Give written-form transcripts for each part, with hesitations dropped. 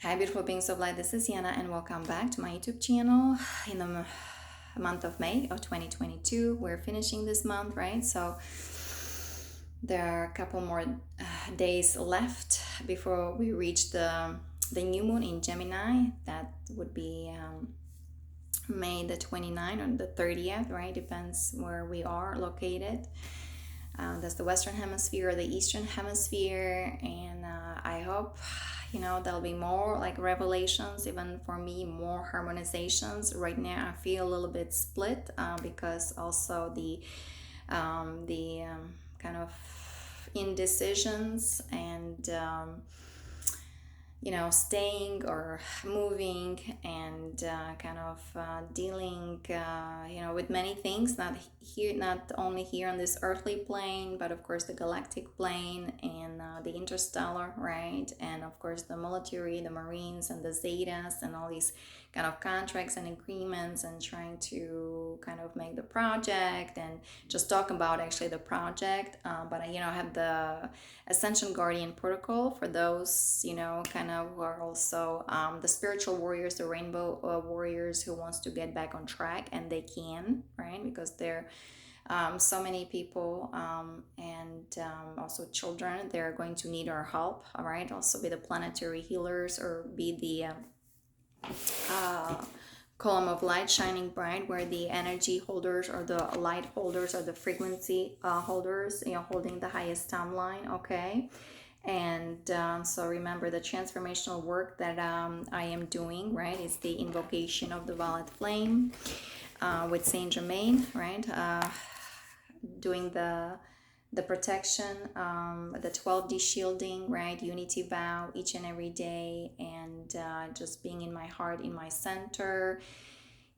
Hi beautiful beings of light, this is Yana and welcome back to my YouTube channel in the month of May of 2022. We're finishing this month, right? So there are a couple more days left before we reach the new moon in Gemini. That would be May the 29th or the 30th, right? Depends where we are located. That's the Western Hemisphere or the Eastern Hemisphere, and I hope there'll be more like revelations, even for me, more harmonizations. Right now I feel a little bit split because also the kind of indecisions and staying or moving and dealing, with many things, not only here on this earthly plane, but of course the galactic plane and the interstellar, right? And of course the military, the Marines, and the Zetas, and all these kind of contracts and agreements, and trying to kind of make the project and just talk about actually the project. But I have the Ascension Guardian protocol for those, kind of who are also the spiritual warriors, the rainbow warriors who wants to get back on track, and they can, right? Because they're so many people and also children, they're going to need our help, all right? Also be the planetary healers or be the uh, column of light shining bright, where the energy holders or the light holders or the frequency holders, holding the highest timeline, okay? And so remember the transformational work that I am doing, right? Is the invocation of the violet flame with Saint Germain, right? Doing the protection, the 12D shielding, right? Unity vow each and every day, and just being in my heart, in my center.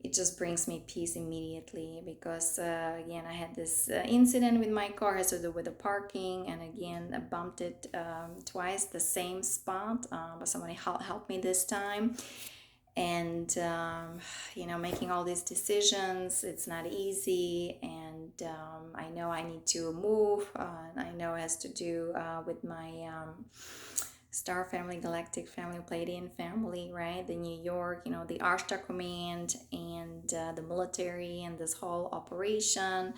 It just brings me peace immediately because again, I had this incident with my car, has to do with the parking, and again I bumped it twice, the same spot, but somebody helped me this time. And making all these decisions, it's not easy, and I know I need to move, and I know it has to do with my star family, galactic family, Pleiadian family, right? The New York, the Ashtar Command, and the military, and this whole operation,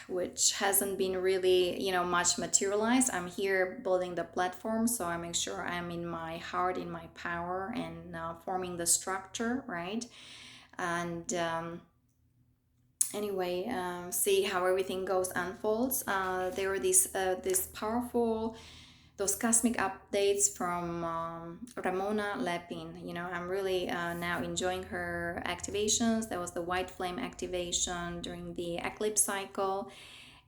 which hasn't been really, much materialized. I'm here building the platform, so I make sure I'm in my heart, in my power, and forming the structure, right? And anyway, see how everything goes unfolds. There were these powerful, those cosmic updates from Ramona Lepin. I'm really now enjoying her activations. There was the white flame activation during the eclipse cycle,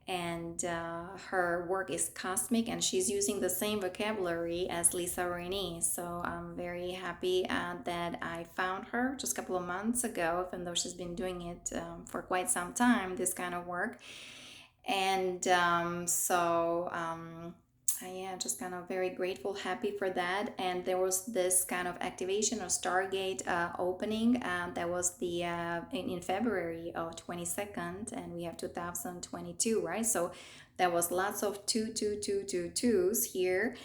and her work is cosmic, and she's using the same vocabulary as Lisa Renee. So I'm very happy that I found her just a couple of months ago, even though she's been doing it for quite some time, this kind of work. And yeah, just kind of very grateful, happy for that. And there was this kind of activation or Stargate opening that was the in February of 22nd, and we have 2022, right? So there was lots of twos here.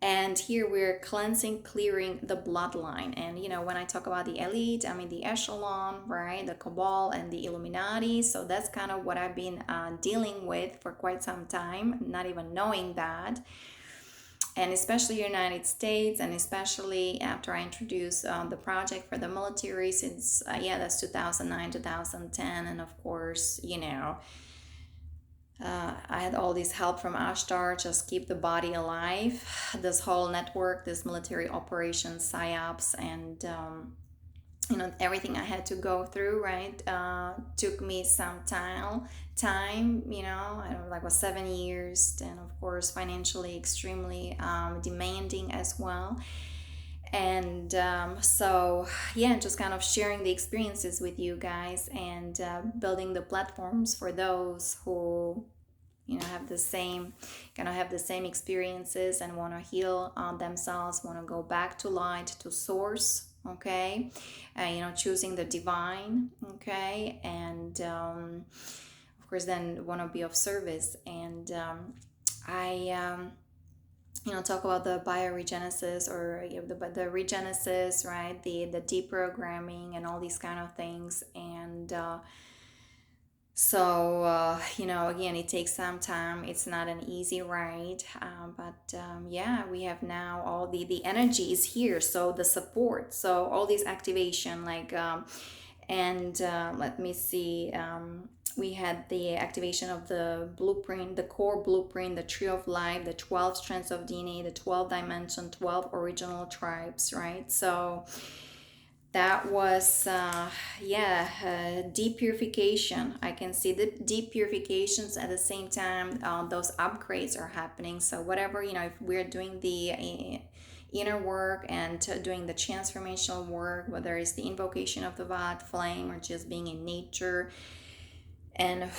And here we're cleansing, clearing the bloodline. And when I talk about the elite, I mean the echelon, right? The cabal and the Illuminati. So that's kind of what I've been dealing with for quite some time, not even knowing that. And especially United States, and especially after I introduced the project for the military since, that's 2009, 2010. And of course, I had all this help from Ashtar, just keep the body alive. This whole network, this military operation, PSYOPs, and everything I had to go through, right? Took me some time. I don't know, like was 7 years, and of course financially extremely demanding as well. And so yeah, just kind of sharing the experiences with you guys, and building the platforms for those who have the same experiences and want to heal themselves, want to go back to light, to source, okay? Choosing the divine, okay? And of course then want to be of service. And I talk about the bioregenesis, or the regenesis, right? The deprogramming and all these kind of things. And again, it takes some time. It's not an easy ride, but yeah, we have now all the energy is here. So the support, so all these activation, like, and let me see. We had the activation of the blueprint, the core blueprint, the tree of life, the 12 strands of DNA, the 12 dimension, 12 original tribes, right? So that was yeah, deep purification. I can see the deep purifications at the same time. Those upgrades are happening. So whatever, if we're doing the inner work and doing the transformational work, whether it's the invocation of the Vat flame or just being in nature, and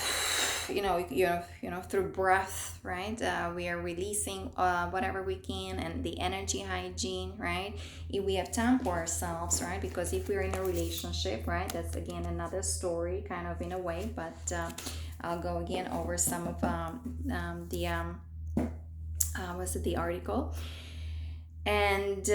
through breath, right? We are releasing whatever we can, and the energy hygiene, right? If we have time for ourselves, right? Because if we're in a relationship, right, that's again another story, kind of in a way. But I'll go again over some of the article. And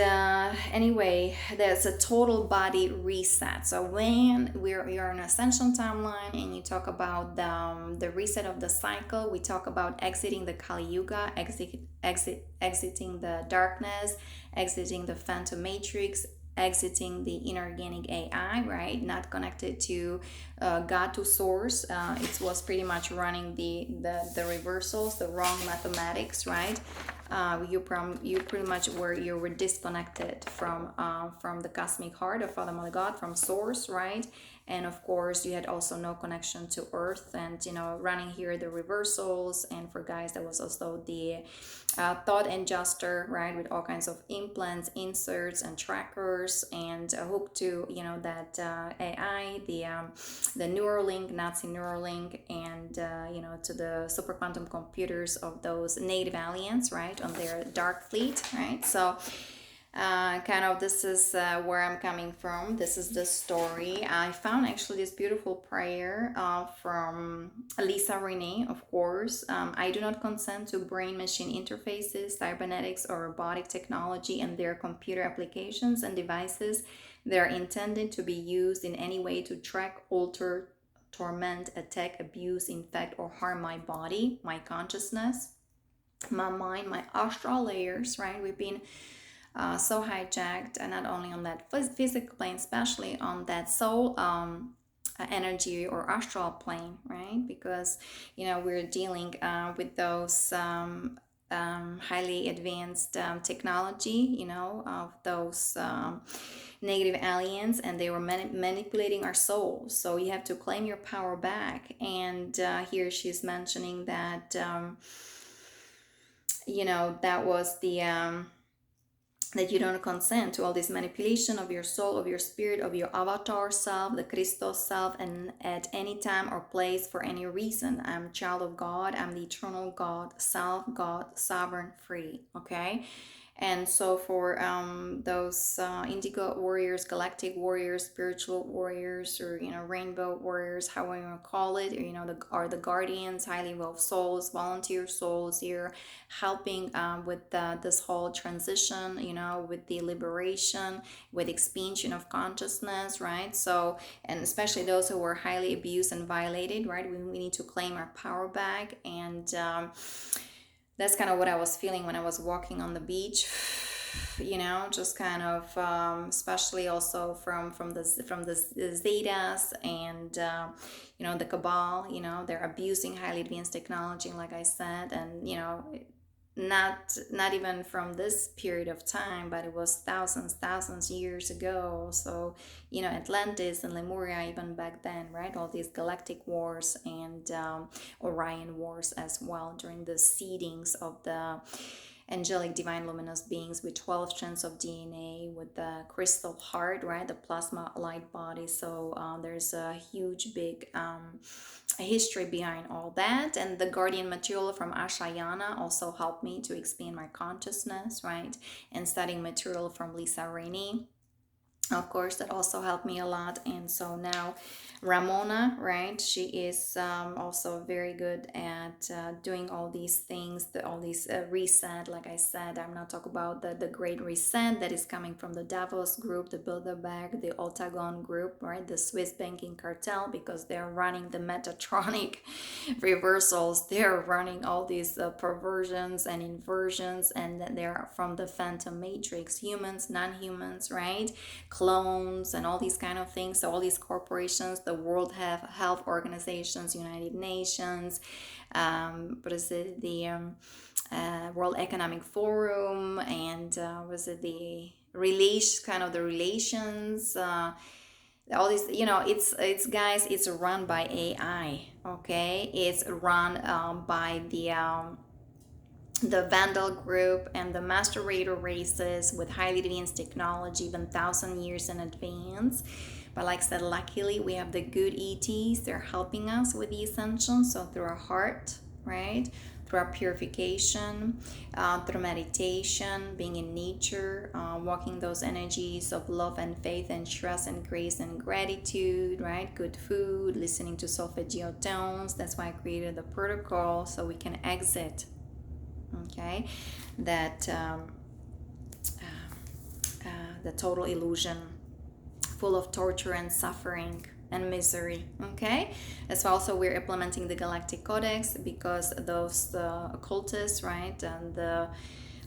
anyway, there's a total body reset. So when you're on Ascension timeline and you talk about the reset of the cycle, we talk about exiting the Kali Yuga, exiting the darkness, exiting the phantom matrix, exiting the inorganic AI, right? Not connected to God, to source. It was pretty much running the reversals, the wrong mathematics, right? You pretty much were disconnected from the cosmic heart of Father Mother God, from source, right? And of course you had also no connection to earth, and running here the reversals. And for guys, that was also the thought adjuster, right, with all kinds of implants, inserts, and trackers, and hooked to that AI, the Neuralink, Nazi Neuralink, and to the super quantum computers of those native aliens, right, on their dark fleet, right? So kind of this is where I'm coming from. This is the story. I found actually this beautiful prayer from Lisa Renee, of course. I do not consent to brain machine interfaces, cybernetics, or robotic technology and their computer applications and devices. They are intended to be used in any way to track, alter, torment, attack, abuse, infect, or harm my body, my consciousness, my mind, my astral layers, right? We've been so hijacked, and not only on that physical plane, especially on that soul energy or astral plane, right? Because we're dealing with those highly advanced technology, of those negative aliens, and they were manipulating our souls. So you have to claim your power back. And here she's mentioning that that was the that you don't consent to all this manipulation of your soul, of your spirit, of your avatar self, the Christos self, and at any time or place for any reason. I'm a child of God. I'm the eternal God, self, God, sovereign, free. Okay. And so for those indigo warriors, galactic warriors, spiritual warriors, or rainbow warriors, however you want to call it, or the guardians, highly evolved souls, volunteer souls here, helping with this whole transition, with the liberation, with expansion of consciousness, right? So, and especially those who were highly abused and violated, right? We need to claim our power back. And that's kind of what I was feeling when I was walking on the beach. Just kind of especially also from the Zetas, and the cabal. They're abusing highly advanced technology, like I said. And not even from this period of time, but it was thousands years ago. So Atlantis and Lemuria, even back then, right? All these galactic wars and Orion wars as well, during the seedings of the angelic divine luminous beings with 12 strands of DNA, with the crystal heart, right, the plasma light body. So there's a huge big history behind all that. And the guardian material from Ashayana also helped me to expand my consciousness, right? And studying material from Lisa Rainey, Of course, that also helped me a lot. And so now Ramona, right, she is also very good at doing all these things, all these reset. Like I said, I'm not talking about the great reset that is coming from the Davos group, the Bilderberg, the Octagon group, right, the Swiss banking cartel, because they're running the Metatronic reversals. They're running all these perversions and inversions, and they're from the Phantom Matrix, humans, non-humans, right, clones, and all these kind of things. So all these corporations, the World Health Organizations, United Nations, what is it, the World Economic Forum, and was it the relation, kind of the relations, all this, it's guys, it's run by AI. Okay, it's run by the Vandal group and the Master Raider races with highly advanced technology, even 1,000 years in advance. But like I said, luckily we have the good ETs. They're helping us with the Ascension. So through our heart, right? Through our purification, through meditation, being in nature, walking those energies of love and faith and trust and grace and gratitude, right? Good food, listening to solfeggio tones. That's why I created the protocol, so we can exit, okay, that the total illusion full of torture and suffering and misery. Okay, as well, also we're implementing the Galactic Codex, because those occultists, right, and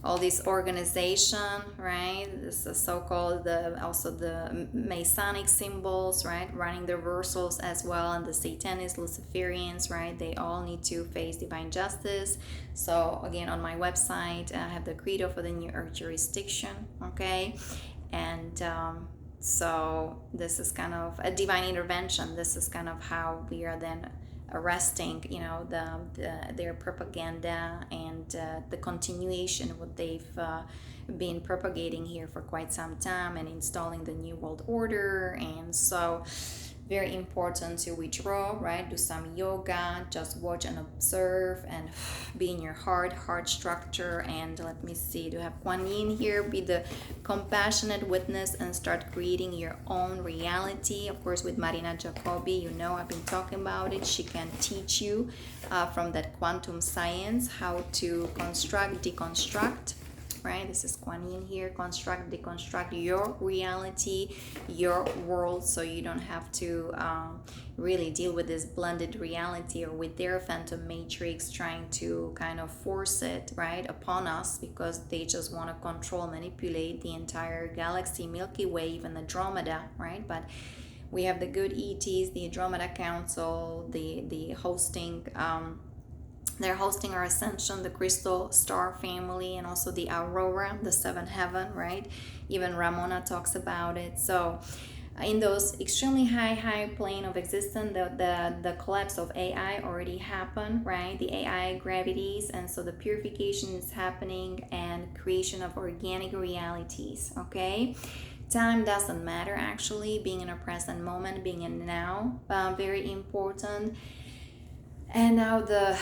all this organization, right, this so-called also the Masonic symbols, right, running the reversals as well, and the Satanists, Luciferians, right, they all need to face divine justice. So again, on my website I have the credo for the New Earth jurisdiction. Okay, and so this is kind of a divine intervention. This is kind of how we are then arresting, their propaganda and the continuation of what they've been propagating here for quite some time, and installing the New World Order. And so very important to withdraw, right, do some yoga, just watch and observe, and be in your heart structure. And let me see, do you have Kuan Yin here? Be the compassionate witness and start creating your own reality. Of course, with Marina Jacobi, I've been talking about it. She can teach you from that quantum science how to construct, deconstruct, right? This is Kuan Yin here. Construct, deconstruct your reality, your world, so you don't have to really deal with this blended reality, or with their phantom matrix trying to kind of force it, right, upon us, because they just want to control, manipulate the entire galaxy, Milky Way, even Andromeda, right? But we have the good ETs, the Andromeda Council, the hosting. They're hosting our Ascension, the Crystal Star family, and also the Aurora, the Seventh Heaven, right? Even Ramona talks about it. So in those extremely high plane of existence, the collapse of AI already happened, right? The AI gravities, and so the purification is happening, and creation of organic realities. Okay, time doesn't matter, actually. Being in a present moment, being in now, very important. And now the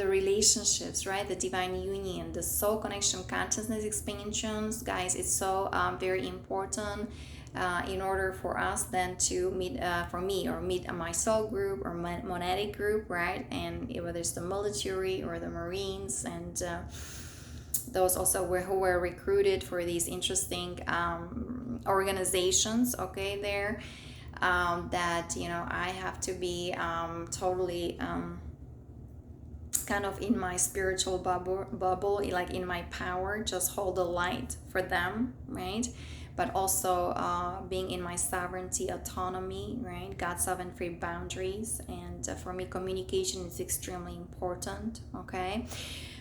relationships, right, the divine union, the soul connection, consciousness expansions, guys, it's so very important in order for us then to meet, for me, or meet my soul group or monadic group, right? And whether it's the military or the Marines, and those also who were recruited for these interesting organizations, okay, there, that I have to be totally kind of in my spiritual bubble, like in my power, just hold the light for them, right? But also being in my sovereignty, autonomy, right? God, sovereign, free boundaries. And for me, communication is extremely important. Okay,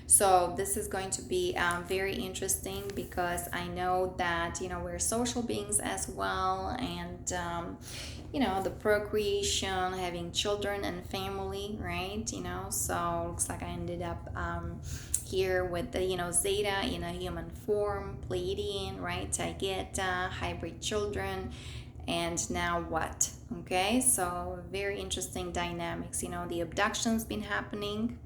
so this is going to be very interesting, because I know that we're social beings as well, and the procreation, having children and family, right? So looks like I ended up here with the Zeta in a human form, Pleiadian, right? Taygeta, hybrid children, and now what? Okay, so very interesting dynamics. The abduction's been happening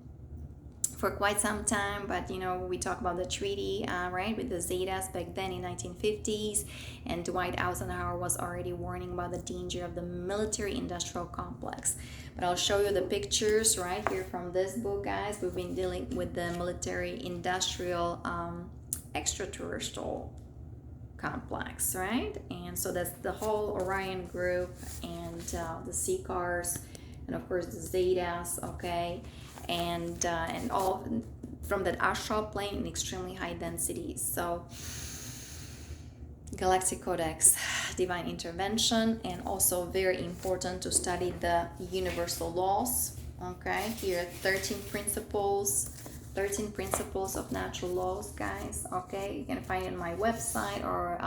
for quite some time, but we talk about the treaty, right, with the Zetas back then in 1950s, and Dwight Eisenhower was already warning about the danger of the military-industrial complex. But I'll show you the pictures right here from this book, guys. We've been dealing with the military-industrial extraterrestrial complex, right? And so that's the whole Orion group and the sea cars, and of course the Zetas, okay, and all from that astral plane in extremely high densities. So Galactic Codex, divine intervention, and also very important to study the universal laws. Okay, here 13 principles of natural laws, guys. Okay, you can find it on my website or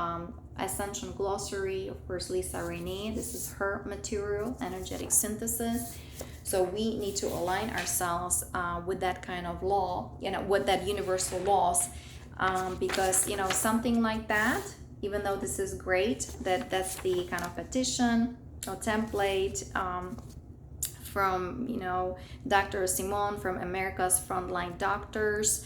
Ascension glossary, of course, Lisa Renee. This is her material, energetic synthesis. So we need to align ourselves with that kind of law, with that universal laws, because something like that, even though this is great, that's the kind of petition or template from Dr. Simone, from America's Frontline Doctors.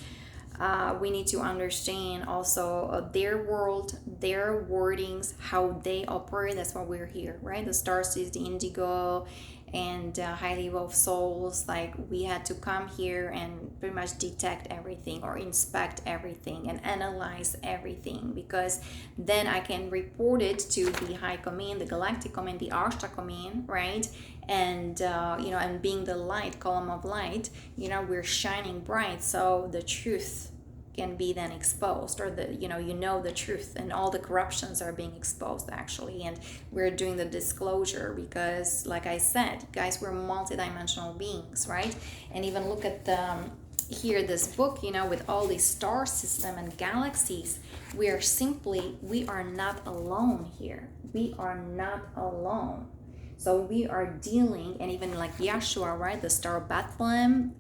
We need to understand also their world, their wordings, how they operate. That's why we're here, right? The starseeds, the Indigo, and highly evolved souls. Like, we had to come here and pretty much detect everything or inspect everything and analyze everything, because then I can report it to the high command, the galactic command, the Ashta command, right? And and being the light, column of light, we're shining bright, so the truth can be then exposed, or the truth, and all the corruptions are being exposed actually. And we're doing the disclosure because, like I said, guys, we're multidimensional beings, right? And even look at here this book, with all these star system and galaxies, we are not alone here. We are not alone. So we are dealing, and even like Yeshua, right, the star of Bethlehem,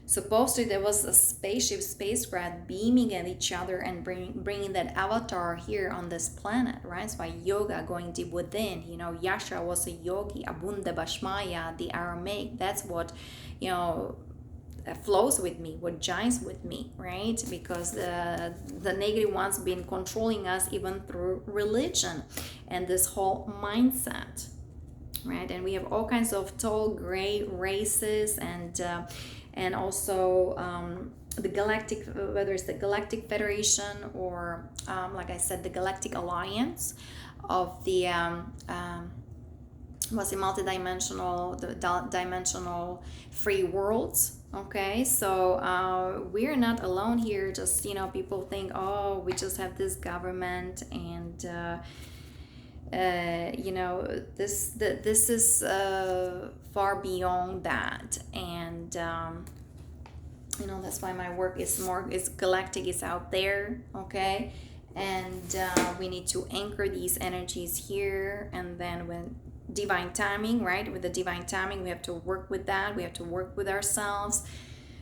supposedly there was a spacecraft beaming at each other and bringing that avatar here on this planet, right? So by yoga, going deep within, Yasha was a yogi, Abunda Bashmaya, the Aramaic, that's what, flows with me, what jives with me, right? Because the negative ones been controlling us even through religion and this whole mindset, right? And we have all kinds of tall gray races and also the galactic, whether it's the Galactic Federation or like I said, the Galactic Alliance of the was a multidimensional, the dimensional free worlds. Okay, so we're not alone here. Just people think, oh, we just have this government, and this is far beyond that. And that's why my work is galactic, is out there. Okay, and we need to anchor these energies here, and then when divine timing, right, with the divine timing, we have to work with that. We have to work with ourselves,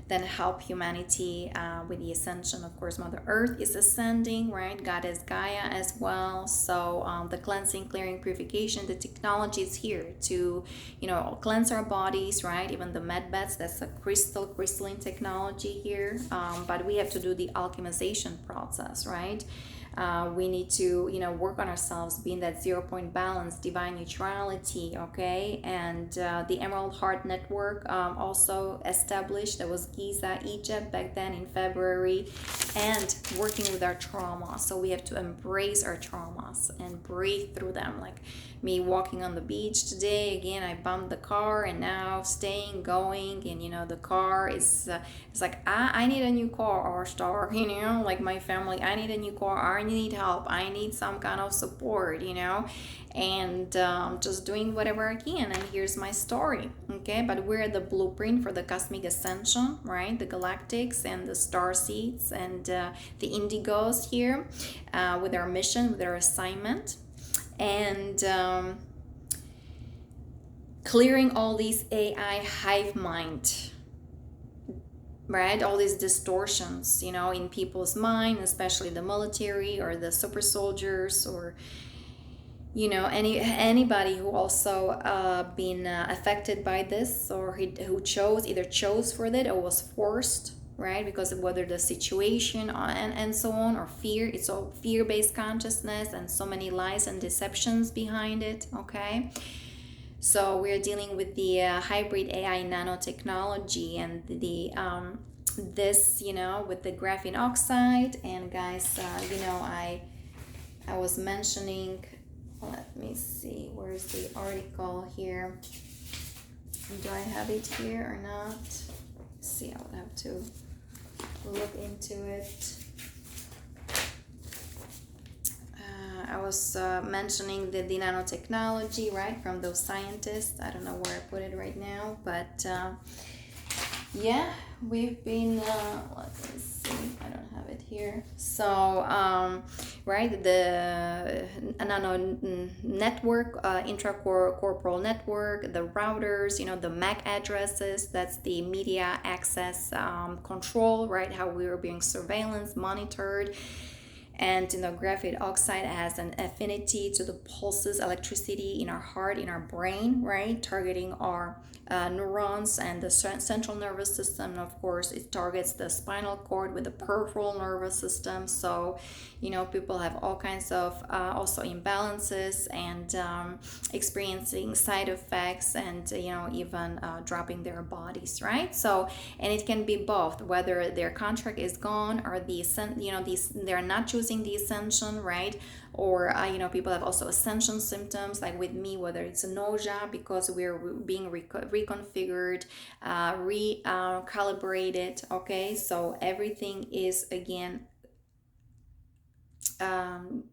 then help humanity with the ascension. Of course, Mother Earth is ascending, right? Goddess Gaia as well. So the cleansing, clearing, purification, the technology is here to, cleanse our bodies, right? Even the med beds, that's a crystalline technology here. But we have to do the alchemization process, right? We need to work on ourselves, be in that 0 point balance, divine neutrality, okay? And the Emerald Heart Network also established. That was Giza, Egypt, back then in February, and working with our trauma. So we have to embrace our traumas and breathe through them. Like me walking on the beach today, again, I bumped the car, and now staying going, and the car is it's like, I need a new car, or star, like my family, I need a new car, I need help, I need some kind of support, and just doing whatever I can. And here's my story, okay? But we're the blueprint for the cosmic ascension, right? The galactics and the star seeds and the indigos here with our mission, with our assignment, and clearing all these AI hive mind, right? All these distortions, in people's mind, especially the military or the super soldiers, or anybody who also been affected by this, or who either chose for it or was forced, right? Because of whether the situation and so on, or fear, it's all fear-based consciousness and so many lies and deceptions behind it, okay? So we're dealing with the hybrid AI nanotechnology and the this, with the graphene oxide. And guys, I was mentioning, let me see, where's the article here? Do I have it here or not? Let's see, I would have to look into it. I was mentioning the nanotechnology, right, from those scientists. I don't know where I put it right now, but yeah, we've been, let me see, I don't have it here. So, right, the nano network, intracorporeal network, the routers, the MAC addresses, that's the media access control, right, how we are being surveillance, monitored. And graphite oxide has an affinity to the pulses, electricity in our heart, in our brain, right? Targeting our neurons and the central nervous system. And of course, it targets the spinal cord with the peripheral nervous system. So, people have all kinds of also imbalances and experiencing side effects and, even dropping their bodies, right? So, and it can be both, whether their contract is gone or they're not choosing the ascension, right? Or people have also ascension symptoms, like with me, whether it's a nausea because we're being reconfigured, recalibrated, okay? So everything is, again,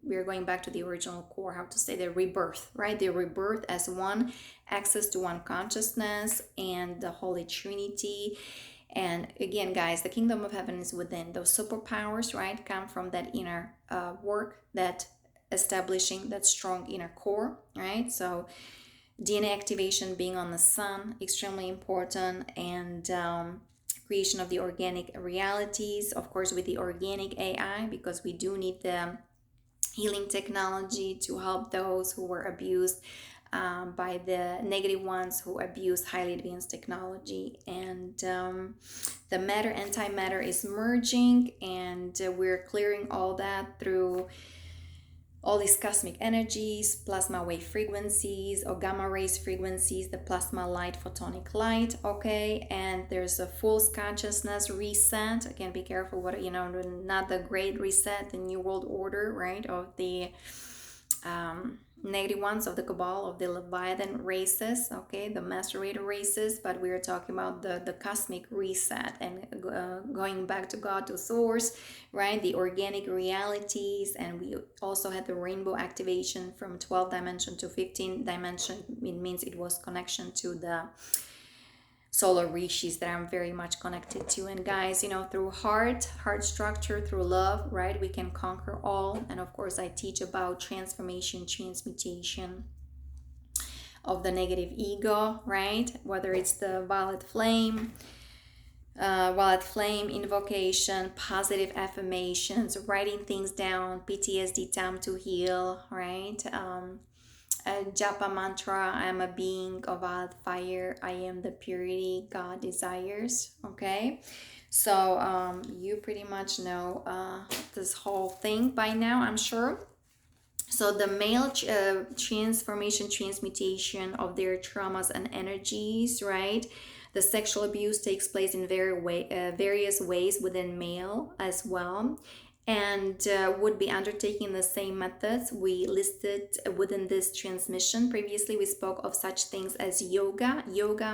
we're going back to the original core, how to say, the rebirth, right? The rebirth as one, access to one consciousness and the Holy Trinity. And again, guys, the kingdom of heaven is within. Those superpowers, right, come from that inner work, that establishing that strong inner core, right? So DNA activation being on the sun, extremely important. And creation of the organic realities, of course, with the organic AI, because we do need the healing technology to help those who were abused by the negative ones who abuse highly advanced technology. And the matter, antimatter is merging, and we're clearing all that through all these cosmic energies, plasma wave frequencies or gamma rays frequencies, the plasma light, photonic light, okay? And there's a full consciousness reset. Again, be careful what, not the great reset, the new world order, right? Of the negative ones of the cabal, of the Leviathan races, okay, the macerator races, but we are talking about the cosmic reset and going back to God, to source, right? The organic realities. And we also had the rainbow activation from 12 dimension to 15 dimension. It means it was connection to the solar rishis that I'm very much connected to. And guys, through heart structure, through love, right, we can conquer all. And of course, I teach about transformation, transmutation of the negative ego, right? Whether it's the violet flame invocation, positive affirmations, writing things down, PTSD, time to heal, right? Japa mantra, I am a being of fire, I am the purity God desires, okay? So you pretty much know this whole thing by now, I'm sure. So the male transformation, transmutation of their traumas and energies, right? The sexual abuse takes place in various ways within male as well, and would be undertaking the same methods we listed within this transmission. Previously, we spoke of such things as yoga,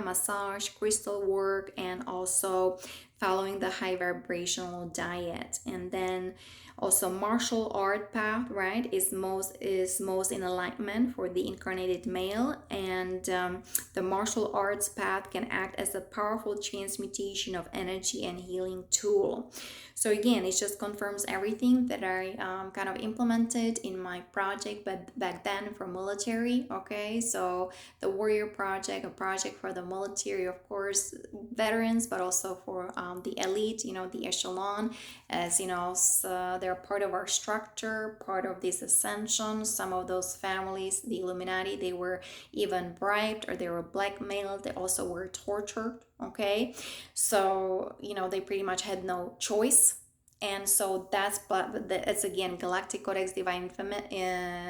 massage, crystal work, and also following the high vibrational diet. And then also martial art path, right, is most in alignment for the incarnated male. And the martial arts path can act as a powerful transmutation of energy and healing tool. So again, it just confirms everything that I kind of implemented in my project, but back then for military, okay? So the warrior project, a project for the military, of course, veterans, but also for the elite, the echelon, as so they're are part of our structure, part of this ascension. Some of those families, the Illuminati, they were even bribed or they were blackmailed. They also were tortured. Okay, so they pretty much had no choice. And so it's again Galactic Codex Divine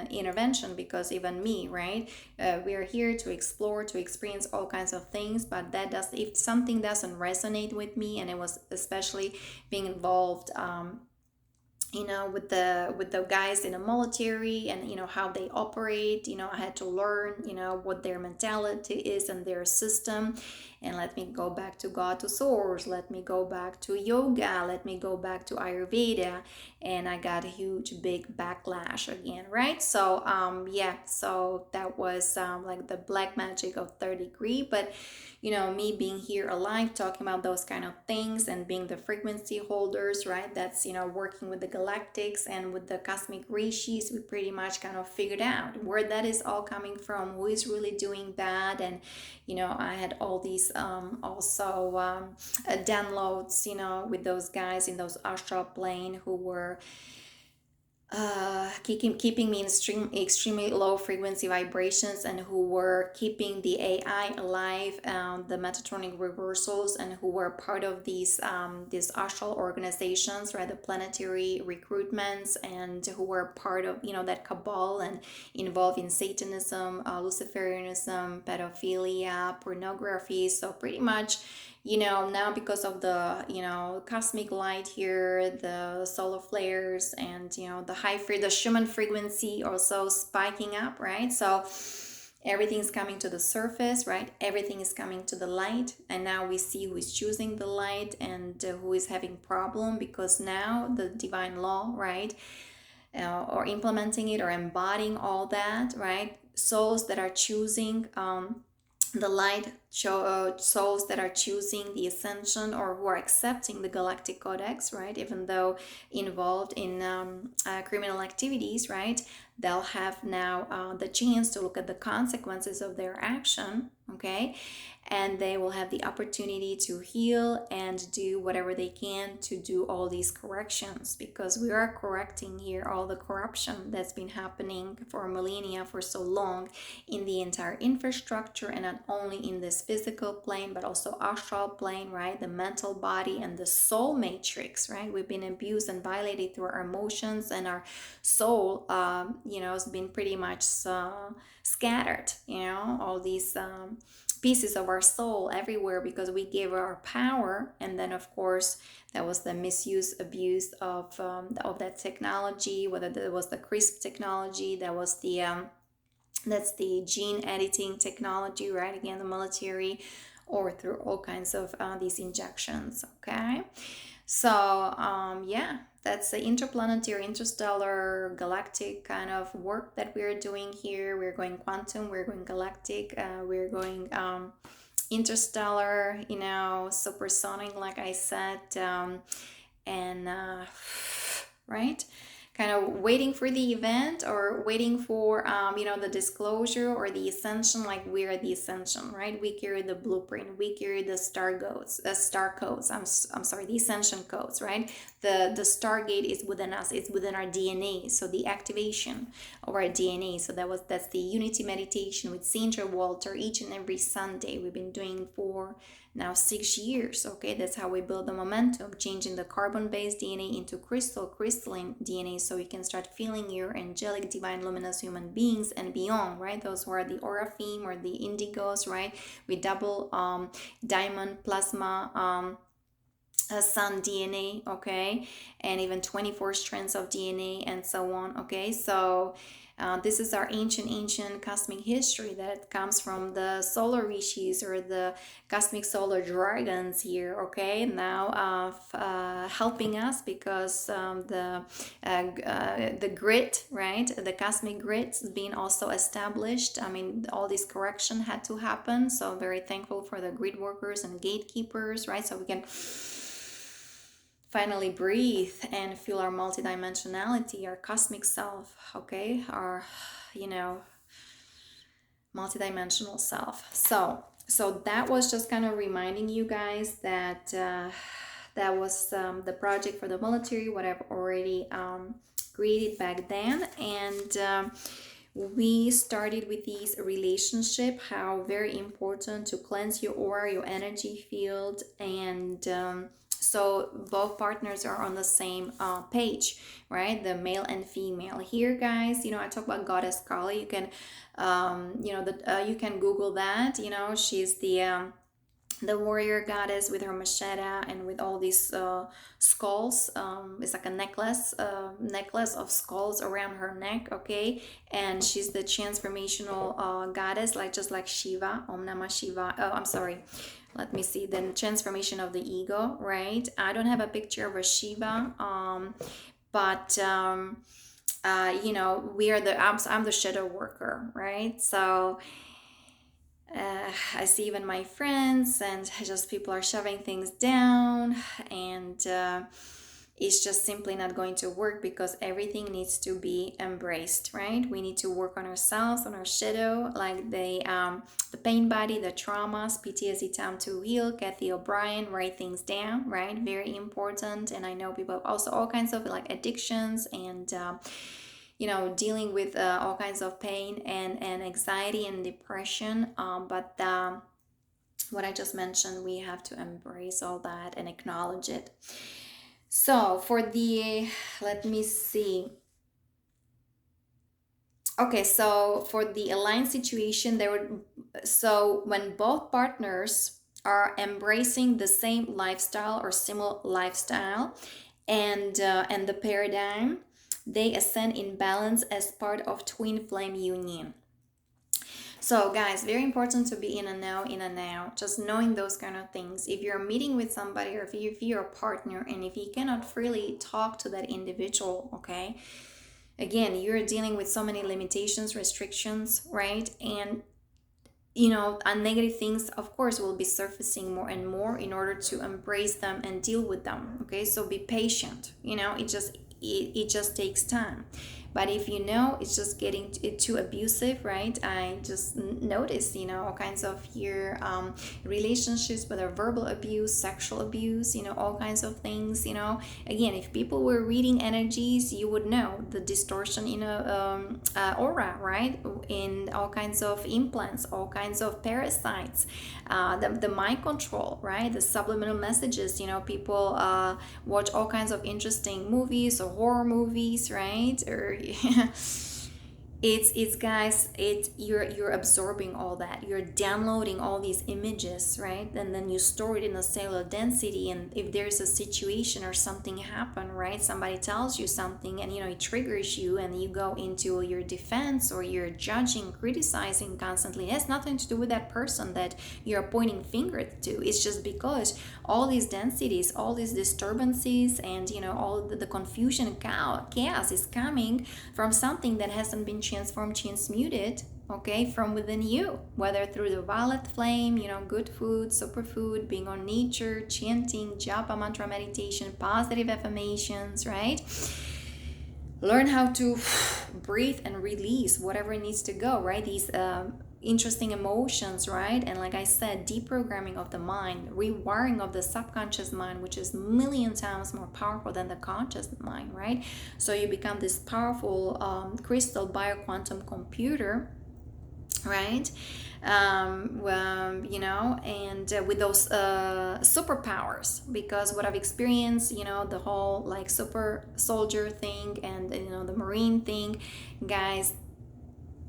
Intervention, because even me, right, we are here to explore, to experience all kinds of things, but that does, if something doesn't resonate with me, and it was especially being involved with the guys in the military, and how they operate. I had to learn what their mentality is and their system. And let me go back to God to source, let me go back to yoga, let me go back to Ayurveda. And I got a huge big backlash again, right? So yeah, so that was like the black magic of third degree. But me being here alive, talking about those kind of things and being the frequency holders, right? That's, working with the galactics and with the cosmic rishis, we pretty much kind of figured out where that is all coming from, who is really doing that. And, I had all these also downloads, with those guys in those astral plane who were keeping me in extremely low frequency vibrations, and who were keeping the AI alive, the Metatronic reversals, and who were part of these astral organizations, right, the planetary recruitments, and who were part of that cabal and involved in Satanism, Luciferianism, pedophilia, pornography. So pretty much now, because of the cosmic light here, the solar flares, and the Schumann frequency also spiking up, right? So everything's coming to the surface, right? Everything is coming to the light, and now we see who is choosing the light, and who is having problem, because now the divine law, right, or implementing it or embodying all that, right? Souls that are choosing the light, souls that are choosing the ascension, or who are accepting the Galactic Codex, right, even though involved in criminal activities, right, they'll have now the chance to look at the consequences of their action, okay, and they will have the opportunity to heal and do whatever they can to do all these corrections, because we are correcting here all the corruption that's been happening for millennia, for so long, in the entire infrastructure, and not only in this physical plane but also astral plane, right, the mental body and the soul matrix, right. We've been abused and violated through our emotions, and our soul has been pretty much scattered, all these pieces of our soul everywhere, because we gave our power. And then of course that was the misuse, abuse of that technology, whether that was the CRISP technology, that was the that's the gene editing technology, right, again the military, or through all kinds of these injections, okay. So yeah, that's the interplanetary, interstellar, galactic kind of work that we're doing here. We're going quantum, we're going galactic, we're going interstellar, supersonic, like I said, and right, kind of waiting for the event, or waiting for the disclosure or the ascension. Like, we are the ascension, right? We carry the blueprint, we carry the star codes. I'm sorry, the ascension codes, right? The stargate is within us, it's within our DNA. So the activation of our DNA. So that's the unity meditation with Sandra Walter each and every Sunday. We've been doing for now 6 years, okay. That's how we build the momentum, changing the carbon-based DNA into crystalline DNA, so you can start feeling your angelic, divine, luminous human beings and beyond, right? Those who are the aura theme or the indigos, right, with double diamond plasma sun DNA, okay, and even 24 strands of DNA and so on, okay. So this is our ancient cosmic history that comes from the solar rishis, or the cosmic solar dragons here, okay, now helping us, because the grid, right, the cosmic grid is being also established. I mean, all this correction had to happen, so very thankful for the grid workers and gatekeepers, right, so we can finally breathe and feel our multidimensionality, our cosmic self, okay, our multidimensional self. So that was just kind of reminding you guys that That was the project for the military, what I've already created back then. And we started with this relationship, how very important to cleanse your aura, your energy field, and so both partners are on the same page, right? The male and female. Here, guys, I talk about Goddess Kali. You can you can Google that. She's the warrior goddess with her machete and with all these skulls. It's like a necklace of skulls around her neck. Okay, and she's the transformational goddess, like just like Shiva. Om Namah Shiva. Oh, I'm sorry. Let me see. Then transformation of the ego. Right. I don't have a picture of a Shiva. But we are I'm the shadow worker. Right. So I see even my friends and just people are shoving things down, and it's just simply not going to work because everything needs to be embraced, right? We need to work on ourselves, on our shadow, like the pain body, the traumas, PTSD, time to heal. Kathy O'Brien, write things down, right? Very important. And I know people have also all kinds of like addictions and dealing with all kinds of pain and anxiety and depression. But what I just mentioned, we have to embrace all that and acknowledge it. So let me see. Okay, so for the alliance situation, so when both partners are embracing the same lifestyle or similar lifestyle, and the paradigm, they ascend in balance as part of twin flame union. So guys, very important to be in a now, just knowing those kind of things. If you're meeting with somebody, or if you're a partner, and if you cannot freely talk to that individual, okay, again, you're dealing with so many limitations, restrictions, right? And negative things, of course, will be surfacing more and more in order to embrace them and deal with them. Okay, so be patient. It just takes time. But if it's just getting too abusive, right? I just noticed, all kinds of here relationships, whether verbal abuse, sexual abuse, all kinds of things. Again, if people were reading energies, you would know the distortion in a aura, right? In all kinds of implants, all kinds of parasites, the mind control, right? The subliminal messages. People watch all kinds of interesting movies or horror movies, right? Or it's guys, you're absorbing all that, you're downloading all these images, right? And then you store it in a cellular density, and if there's a situation or something happen, right, somebody tells you something and it triggers you, and you go into your defense, or you're judging, criticizing constantly. It has nothing to do with that person that you're pointing finger to. It's just because all these densities, all these disturbances, and all the confusion and chaos is coming from something that hasn't been transformed, transmuted, okay, from within you, whether through the violet flame, good food, superfood, being on nature, chanting, japa mantra meditation, positive affirmations, right? Learn how to breathe and release whatever needs to go, right? These interesting emotions, right? And like I said, deprogramming of the mind, rewiring of the subconscious mind, which is a million times more powerful than the conscious mind, right? So you become this powerful crystal bioquantum computer, right? And with those superpowers, because what I've experienced, the whole like super soldier thing, and the Marine thing, guys,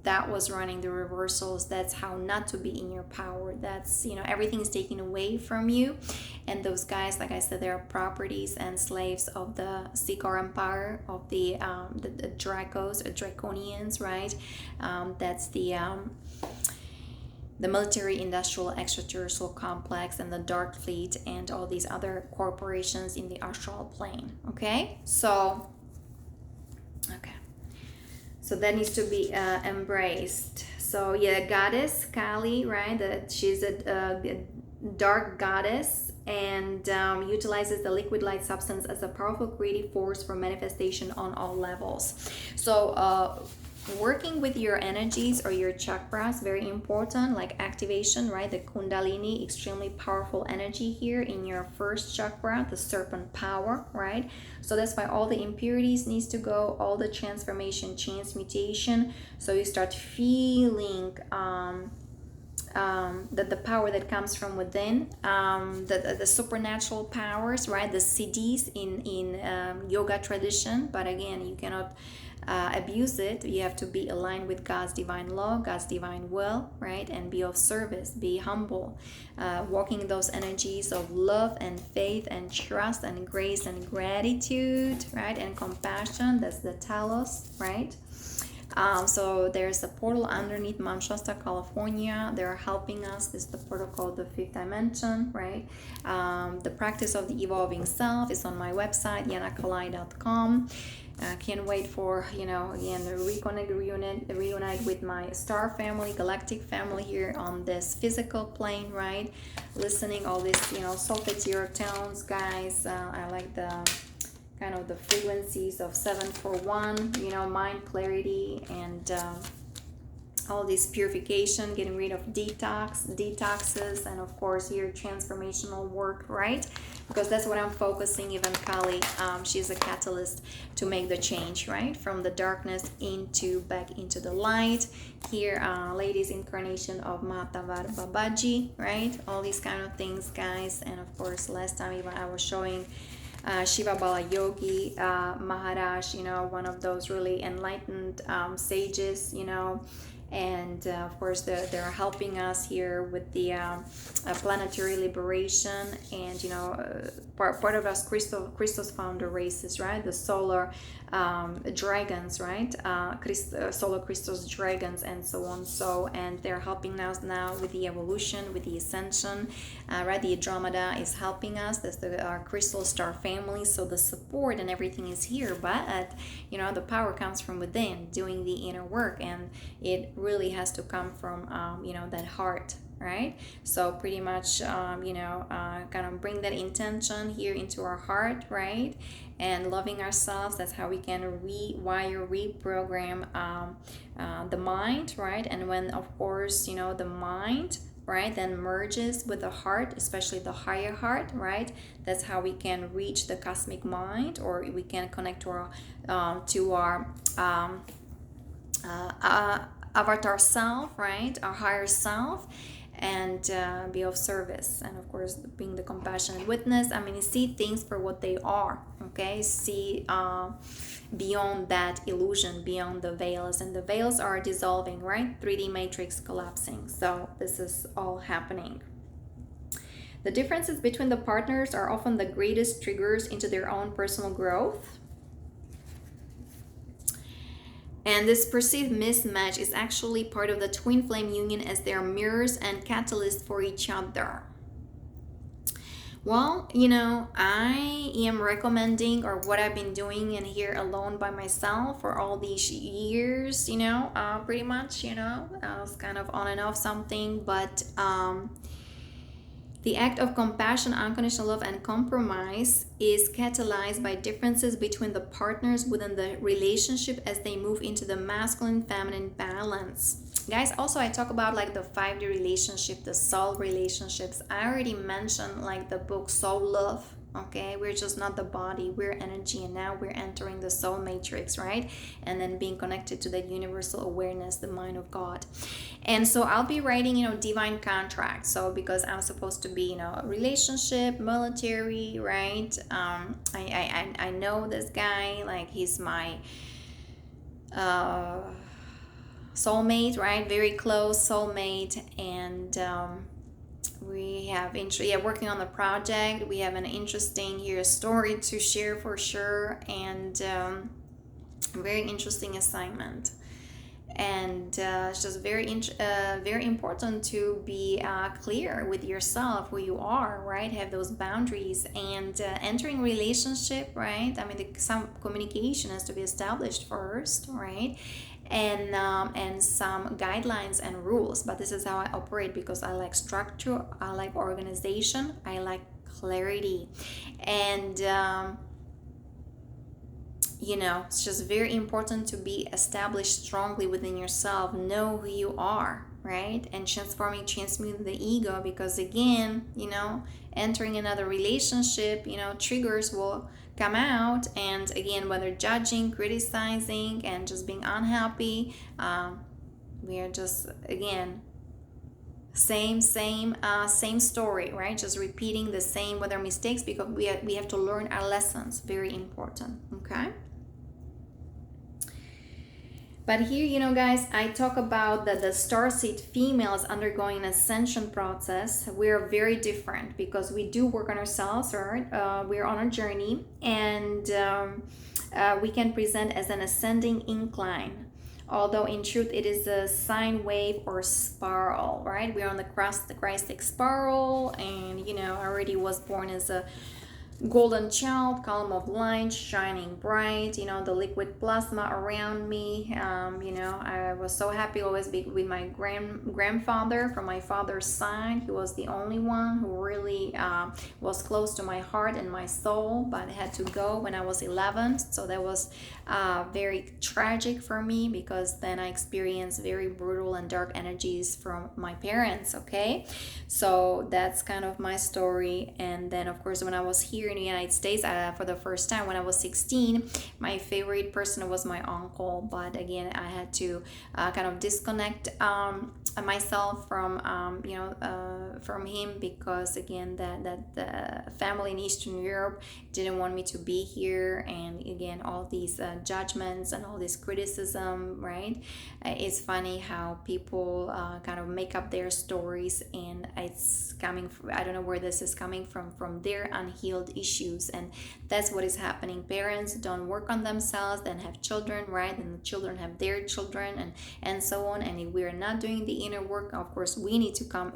that was running the reversals. That's how not to be in your power. That's everything's taken away from you. And those guys, like I said, they're properties and slaves of the Sikar Empire, of the Dracos or Draconians, right? That's the military industrial extraterrestrial complex, and the Dark Fleet, and all these other corporations in the astral plane. Okay, so that needs to be embraced. So yeah, goddess Kali, right? That she's a dark goddess, and utilizes the liquid light substance as a powerful creative force for manifestation on all levels. So working with your energies or your chakras, very important, like activation, right? The Kundalini, extremely powerful energy here in your first chakra, the serpent power, right? So that's why all the impurities needs to go, all the transformation, transmutation. So you start feeling that the power that comes from within, the supernatural powers, right? The siddhis in yoga tradition, but again, you cannot abuse it. You have to be aligned with God's divine law, God's divine will, right? And be of service, be humble, walking in those energies of love and faith and trust and grace and gratitude, right? And compassion. That's the telos, right? So there's a portal underneath Mount Shasta, California. They're helping us. This is the portal called the fifth dimension, right? The practice of the evolving self is on my website, yanakalai.com. Can't wait for, again, reunite with my star family, galactic family here on this physical plane, right? Listening all these, solfeggio tones, guys. I like the kind of the frequencies of 741, mind clarity, and all this purification, getting rid of detoxes, and of course here transformational work, right? Because that's what I'm focusing. Even Kali, she's a catalyst to make the change, right? From the darkness back into the light. Here, ladies incarnation of Mahatavar Babaji, right? All these kind of things, guys. And of course, last time even I was showing Shiva Bala Yogi Maharaj, one of those really enlightened sages, and of course they're helping us here with the planetary liberation, and part of us Christos founder races, right? The solar dragons, right? Solar Christos dragons, and so on. And they're helping us now with the evolution, with the ascension, right? The Andromeda is helping us. That's our crystal star family. So the support and everything is here, but the power comes from within, doing the inner work, and it really has to come from that heart, right? So pretty much kind of bring that intention here into our heart, right? And loving ourselves. That's how we can reprogram the mind, right? And when, of course, the mind, right, then merges with the heart, especially the higher heart, right? That's how we can reach the cosmic mind, or we can connect to our avatar self, right? Our higher self, and be of service, and of course being the compassionate witness. See things for what they are, okay? See beyond that illusion, beyond the veils, and the veils are dissolving, right? 3D matrix collapsing. So this is all happening. The differences between the partners are often the greatest triggers into their own personal growth. And this perceived mismatch is actually part of the twin flame union, as they are mirrors and catalysts for each other. Well, I am recommending, or what I've been doing in here alone by myself for all these years, pretty much, I was kind of on and off something, but the act of compassion, unconditional love, and compromise is catalyzed by differences between the partners within the relationship as they move into the masculine-feminine balance. Guys, also I talk about like the 5D relationship, the soul relationships. I already mentioned like the book Soul Love. Okay, we're just not the body, we're energy, and now we're entering the soul matrix, right? And then being connected to that universal awareness, the mind of God. And so I'll be writing, divine contracts. So because I'm supposed to be, a relationship, military, right? I know this guy, like he's my soulmate, right? Very close soulmate, and we have working on the project. We have an interesting story to share for sure, and very interesting assignment. And it's just very important to be clear with yourself, who you are, right? Have those boundaries, and entering relationship, right? Some communication has to be established first, right? And some guidelines and rules. But this is how I operate, because I like structure, I like organization, I like clarity, and it's just very important to be established strongly within yourself, know who you are, right? And transmuting the ego, because again, entering another relationship, triggers will come out, and again, whether judging, criticizing, and just being unhappy, we are just, again, same story, right? Just repeating the same with our mistakes, because we have to learn our lessons. Very important. Okay. But here, guys, I talk about that the starseed females undergoing an ascension process. We're very different because we do work on ourselves, right? We're on a journey, and we can present as an ascending incline. Although in truth it is a sine wave or spiral, right? We're on the Christic spiral, and I already was born as a golden child, column of light shining bright, the liquid plasma around me. I was so happy always be with my grandfather from my father's side. He was the only one who really was close to my heart and my soul, but had to go when I was 11. So that was very tragic for me, because then I experienced very brutal and dark energies from my parents. Okay, so that's kind of my story. And then of course, when I was here in the United States for the first time when I was 16, my favorite person was my uncle. But again, I had to kind of disconnect myself from from him, because again, that the family in Eastern Europe didn't want me to be here, and again, all these judgments and all this criticism, right? It's funny how people kind of make up their stories, and it's coming from, I don't know where this is coming from their unhealed issues. And that's what is happening. Parents don't work on themselves, then have children, right? And the children have their children, and so on. And if we're not doing the inner work, of course we need to come,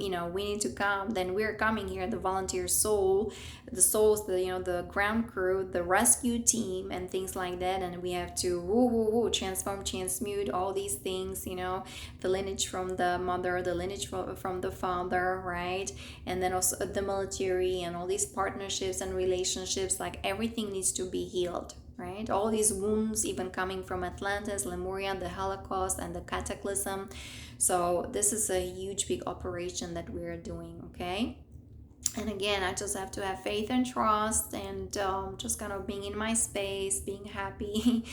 then we're coming here, the volunteer soul, the souls, the ground crew, the rescue team, and things like that. And we have to transform, transmute all these things, the lineage from the mother, the lineage from the father, right? And then also the military, and all these partnerships and relationships, like everything needs to be healed, right? All these wounds, even coming from Atlantis, Lemuria, the Holocaust, and the Cataclysm. So this is a huge, big operation that we're doing. Okay. And again, I just have to have faith and trust, and just kind of being in my space, being happy,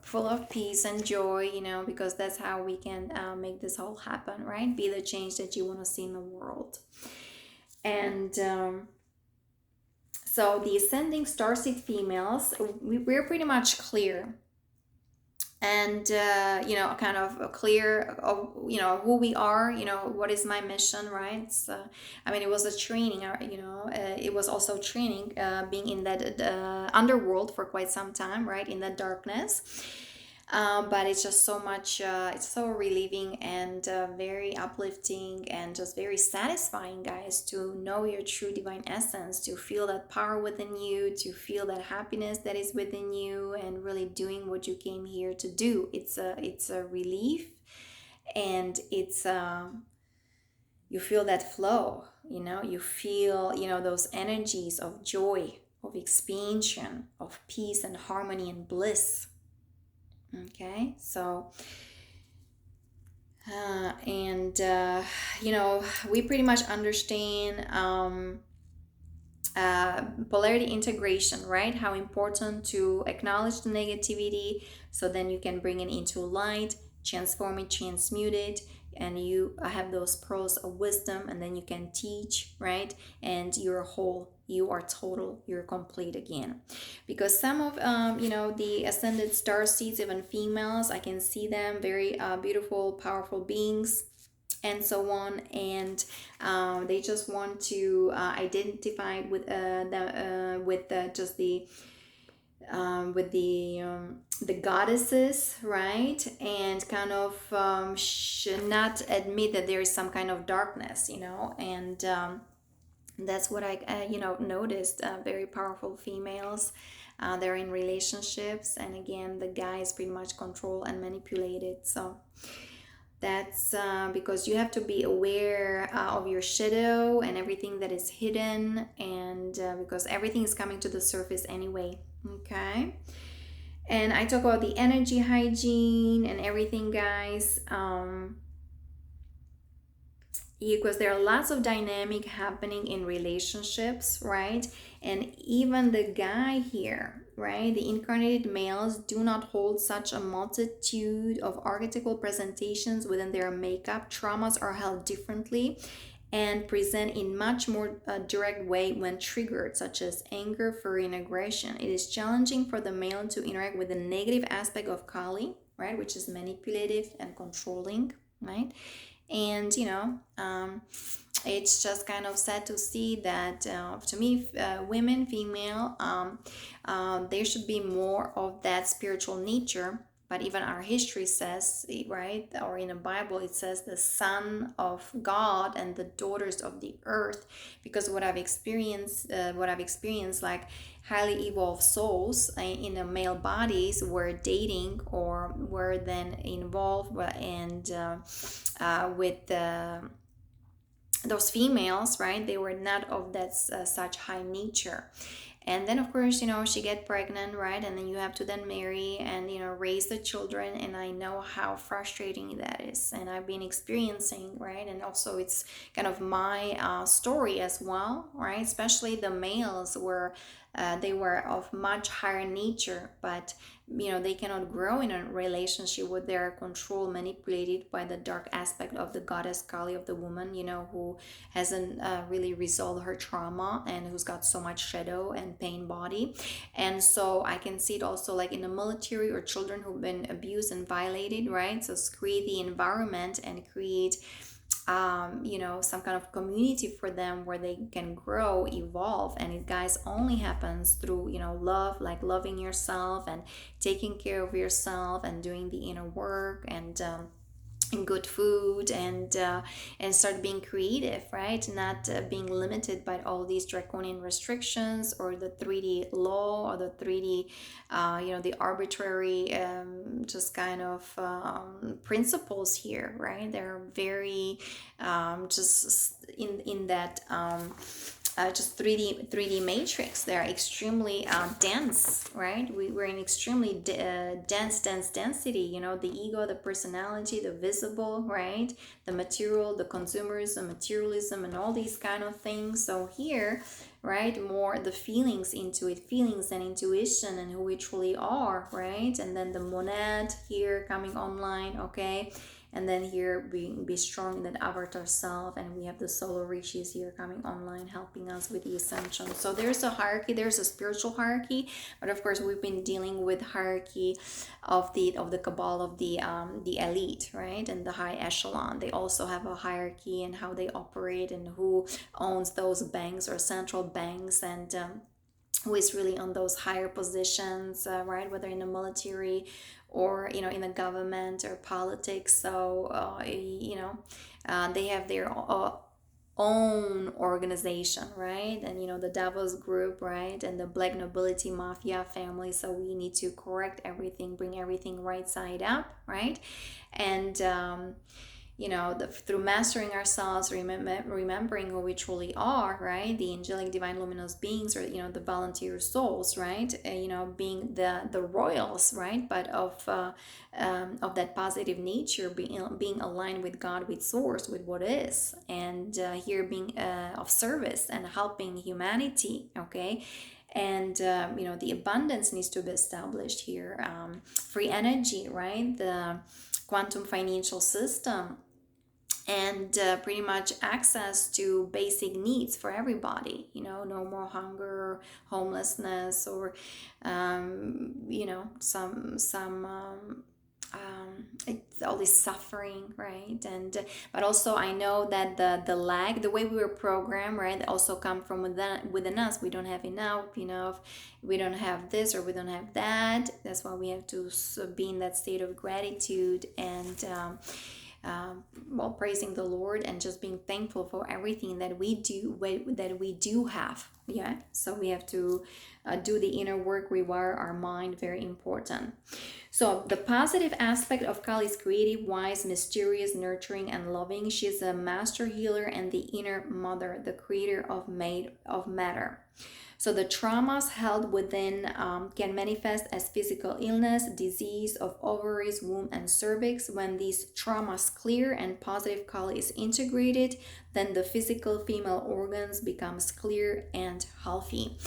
full of peace and joy, because that's how we can make this all happen, right? Be the change that you want to see in the world. And so the ascending starseed females, we're pretty much clear, and kind of clear of who we are, what is my mission, right? So, I mean, it was a training, it was also training, being in that underworld for quite some time, right, in that darkness. But it's just so much, it's so relieving, and very uplifting, and just very satisfying, guys, to know your true divine essence, to feel that power within you, to feel that happiness that is within you, and really doing what you came here to do. It's a relief, and it's you feel that flow, you feel, those energies of joy, of expansion, of peace and harmony and bliss. Okay, so we pretty much understand polarity integration, right? How important to acknowledge the negativity, so then you can bring it into light, transform it, transmute it, and you have those pearls of wisdom, and then you can teach, right? And you're whole, you are total, you're complete again. Because some of the ascended star seeds, even females, I can see them very beautiful, powerful beings, and so on, and they just want to identify with the goddesses, right? And kind of should not admit that there is some kind of darkness, and that's what I noticed. Very powerful females. They're in relationships, and again, the guy is pretty much controlled and manipulated. So that's because you have to be aware of your shadow and everything that is hidden, and because everything is coming to the surface anyway. Okay. And I talk about the energy hygiene and everything, guys. Because there are lots of dynamic happening in relationships, right? And even the guy here, right, the incarnated males do not hold such a multitude of archetypal presentations within their makeup. Traumas are held differently and present in much more direct way when triggered, such as anger, fury, and aggression. It is challenging for the male to interact with the negative aspect of Kali, right, which is manipulative and controlling, right? And it's just kind of sad to see that, to me, women, female, there should be more of that spiritual nature. But even our history says, right, or in the Bible it says the son of God and the daughters of the earth. Because what I've experienced, like highly evolved souls in the male bodies were dating or were then involved and with those females, right? They were not of that such high nature. And then of course, she get pregnant, right? And then you have to then marry and raise the children. And I know how frustrating that is, and I've been experiencing, right? And also it's kind of my story as well, right? Especially the males were they were of much higher nature, but they cannot grow in a relationship with their control manipulated by the dark aspect of the goddess Kali, of the woman, who hasn't really resolved her trauma and who's got so much shadow and pain body. And so I can see it also like in the military, or children who've been abused and violated, right? So create the environment and create some kind of community for them where they can grow, evolve. And it, guys, only happens through love, like loving yourself and taking care of yourself and doing the inner work and good food and start being creative, right? Not being limited by all these draconian restrictions or the 3D law or the 3D the arbitrary just kind of principles here, right? They're very just in that just 3D matrix. They're extremely dense, right? We're in extremely dense density. The ego, the personality, the visible, right? The material, the consumerism, materialism, and all these kind of things. So here, right, more the feelings and intuition and who we truly are, right? And then the monad here coming online, okay? And then here be strong in that avatar self, and we have the solar rishis here coming online helping us with the ascension. So there's a hierarchy, there's a spiritual hierarchy, but of course we've been dealing with hierarchy of the cabal of the elite, right? And the high echelon, they also have a hierarchy in how they operate and who owns those banks or central banks, and who is really on those higher positions, right? Whether in the military or in the government or politics. So they have their own organization, right? And the Davos group, right? And the black nobility mafia family. So we need to correct everything, bring everything right side up, right? And through mastering ourselves, remembering who we truly are, right? The angelic divine luminous beings, or the volunteer souls, right? Being the royals, right? But of that positive nature, being aligned with God, with source, with what is, and here being of service and helping humanity, okay? And the abundance needs to be established here. Free energy, right? The quantum financial system, and pretty much access to basic needs for everybody. No more hunger, homelessness, or it's all this suffering, right? And but also I know that the lack, the way we were programmed, right, also come from within us. We don't have enough, we don't have this or we don't have that. That's why we have to be in that state of gratitude and while praising the Lord and just being thankful for everything that we do have. Yeah, so we have to do the inner work, rewire our mind, very important. So the positive aspect of Kali is creative, wise, mysterious, nurturing, and loving. She's a master healer and the inner mother, the creator of matter. So the traumas held within can manifest as physical illness, disease of ovaries, womb, and cervix. When these traumas clear and positive kali is integrated, then the physical female organs becomes clear and healthy.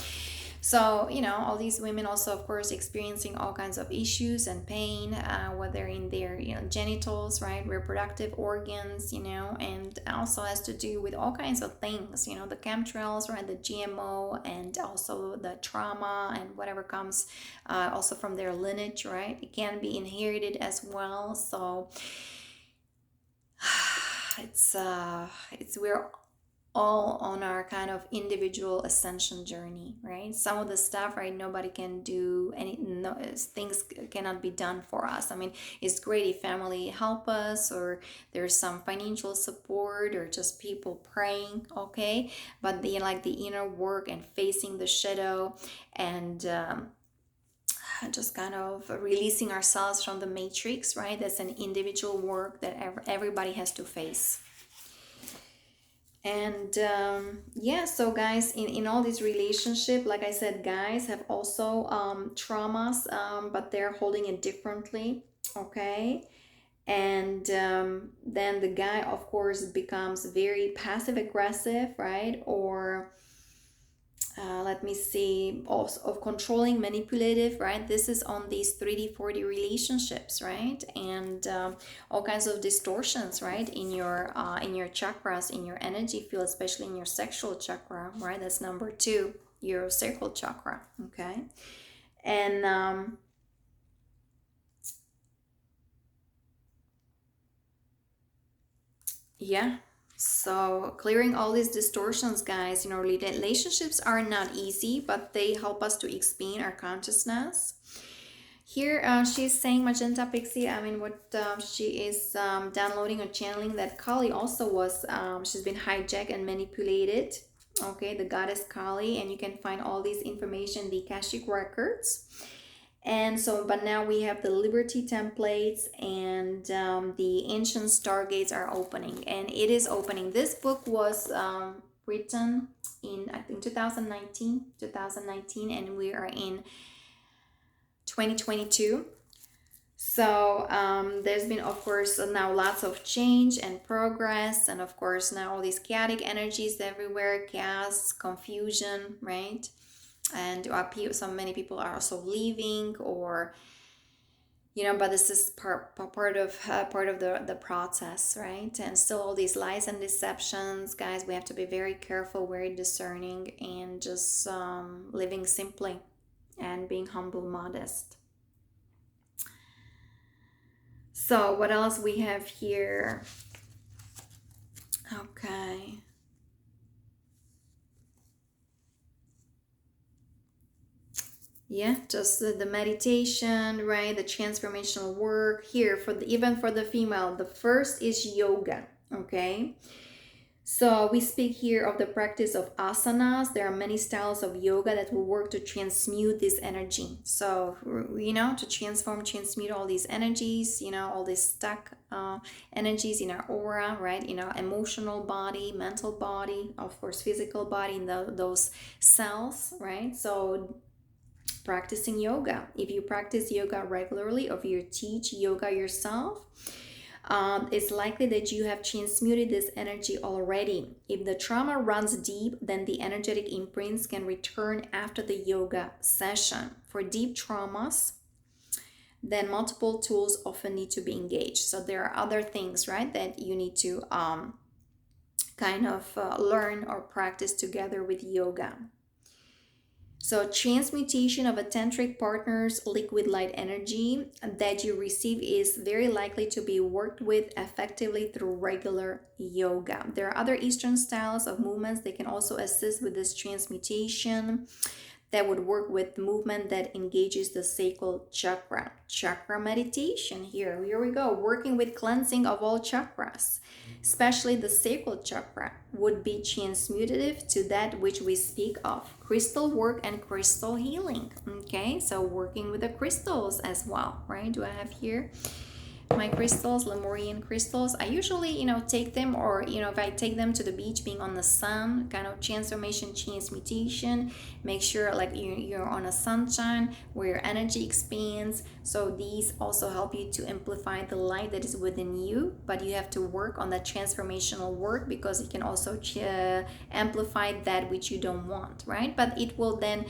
So, all these women also, of course, experiencing all kinds of issues and pain, whether in their, genitals, right, reproductive organs, and also has to do with all kinds of things, the chemtrails, right, the GMO, and also the trauma and whatever comes also from their lineage, right? It can be inherited as well. So we're all on our kind of individual ascension journey, right? Some of the stuff, right, nobody can do any, no, things cannot be done for us. I mean, it's great if family help us, or there's some financial support, or just people praying, okay? But the inner work and facing the shadow, and just kind of releasing ourselves from the matrix, right? That's an individual work that everybody has to face. And yeah, so guys, in all this relationship, like I said, guys have also traumas, but they're holding it differently, okay? And then the guy, of course, becomes very passive aggressive, right? Or let me see, also of controlling, manipulative, right? This is on these 3D 4D relationships, right? And all kinds of distortions, right, in your chakras, in your energy field, especially in your sexual chakra, right? That's number 2, your sacral chakra, okay? And yeah, so clearing all these distortions, guys, relationships are not easy, but they help us to expand our consciousness. Here, she's saying, Magenta Pixie, I mean, what she is downloading or channeling, that Kali also was, she's been hijacked and manipulated. Okay, the goddess Kali, and you can find all this information in the Akashic records. And so, but now we have the Liberty templates, and the ancient stargates are opening, and it is opening. This book was written in, I think, 2019, and we are in 2022. So there's been, of course, now lots of change and progress, and of course now all these chaotic energies everywhere, chaos, confusion, right? And so many people are also leaving, or but this is part of the process, right? And still all these lies and deceptions, guys, we have to be very careful, very discerning, and just living simply and being humble, modest. So what else we have here? Okay. Yeah, just the meditation, right? The transformational work here even for the female. The first is yoga, okay? So we speak here of the practice of asanas. There are many styles of yoga that will work to transmute this energy. So, to transmute all these energies, all these stuck energies in our aura, right? In our emotional body, mental body, of course, physical body, in those cells, right? So practicing yoga. If you practice yoga regularly, or if you teach yoga yourself, it's likely that you have transmuted this energy already. If the trauma runs deep, then the energetic imprints can return after the yoga session. For deep traumas, then multiple tools often need to be engaged. So there are other things, right, that you need to kind of learn or practice together with yoga. So transmutation of a tantric partner's liquid light energy that you receive is very likely to be worked with effectively through regular yoga. There are other Eastern styles of movements that can also assist with this transmutation, that would work with movement that engages the sacral chakra. Chakra meditation here we go, working with cleansing of all chakras, especially the sacral chakra, would be transmutative to that which we speak of. Crystal work and crystal healing, okay? So working with the crystals as well, right? Do I have here? my crystals, Lemurian crystals. I usually, take them, or, if I take them to the beach, being on the sun, kind of transformation, transmutation, make sure like you're on a sunshine where your energy expands. So these also help you to amplify the light that is within you, but you have to work on that transformational work, because it can also amplify that which you don't want, right? But it will then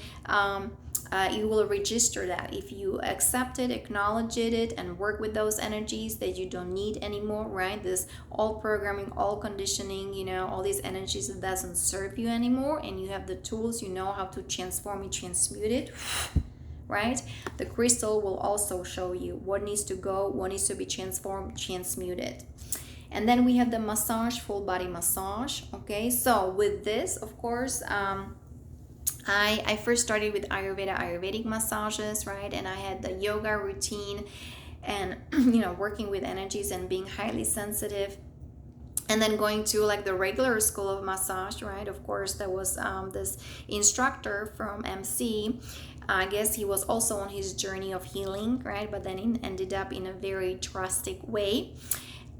you will register that if you accept it, acknowledge it, and work with those energies that you don't need anymore, right? This all programming, all conditioning, all these energies that doesn't serve you anymore, and you have the tools, you know how to transform it, transmute it, right? The crystal will also show you what needs to go, what needs to be transformed, transmuted. And then we have the massage, full body massage. Okay, so with this, of course, I first started with Ayurvedic massages, right? And I had the yoga routine, and working with energies and being highly sensitive. And then going to like the regular school of massage, right? Of course, there was this instructor from MC. I guess he was also on his journey of healing, right? But then it ended up in a very drastic way.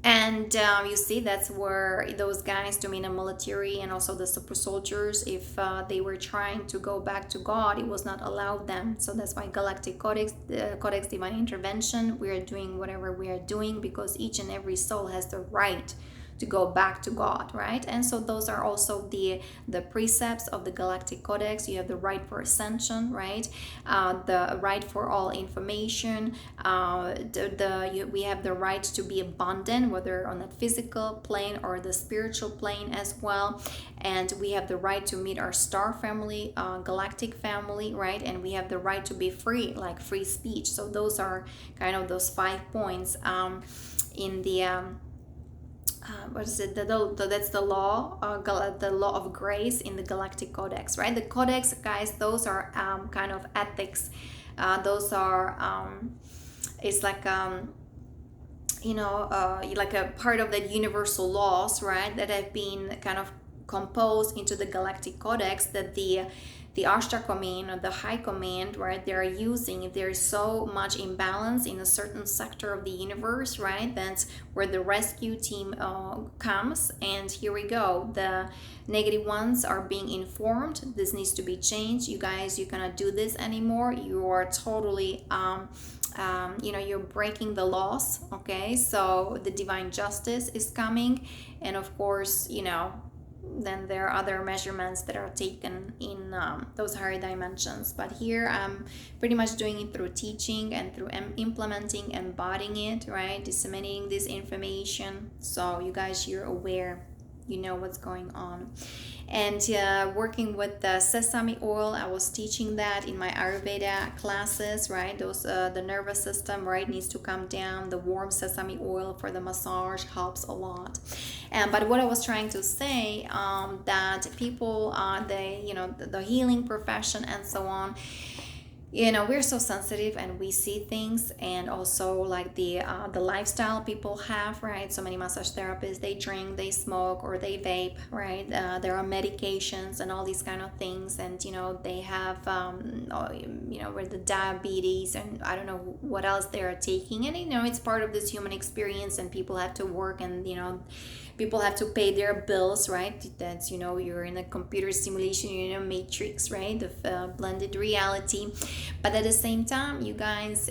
And you see, that's where those guys to mean the military and also the super soldiers, if they were trying to go back to God, it was not allowed them. So that's why Galactic Codex, Codex Divine Intervention, we are doing whatever we are doing, because each and every soul has the right to go back to God, right? And so those are also the precepts of the Galactic Codex. You have the right for ascension, right? The right for all information. We have the right to be abundant, whether on the physical plane or the spiritual plane as well. And we have the right to meet our star family, galactic family, right? And we have the right to be free, like free speech. So those are kind of those 5 points in the what is it? That's the law, the law of grace in the Galactic Codex, right? The Codex, guys, those are kind of ethics. Those are it's like like a part of the universal laws, right? That have been kind of composed into the Galactic Codex, that the Ashtar Command or the High Command, right, they're using. If there is so much imbalance in a certain sector of the universe, right, that's where the rescue team comes. And here we go. The negative ones are being informed. This needs to be changed. You guys, you cannot do this anymore. You are totally you're breaking the laws. Okay, so the divine justice is coming, and of course, then there are other measurements that are taken in those higher dimensions. But here I'm pretty much doing it through teaching and through implementing, embodying it, right? Disseminating this information, so you guys, you're aware, you know what's going on. And working with the sesame oil, I was teaching that in my Ayurveda classes, right? Those the nervous system, right, needs to come down. The warm sesame oil for the massage helps a lot. But what I was trying to say, that people, the healing profession and so on, we're so sensitive and we see things. And also like the lifestyle people have, right? So many massage therapists, they drink, they smoke, or they vape, right? There are medications and all these kind of things, and they have with the diabetes, and I don't know what else they are taking. And it's part of this human experience, and people have to work, and people have to pay their bills, right? That's you're in a computer simulation, you're in a matrix, right, of blended reality. But at the same time, you guys,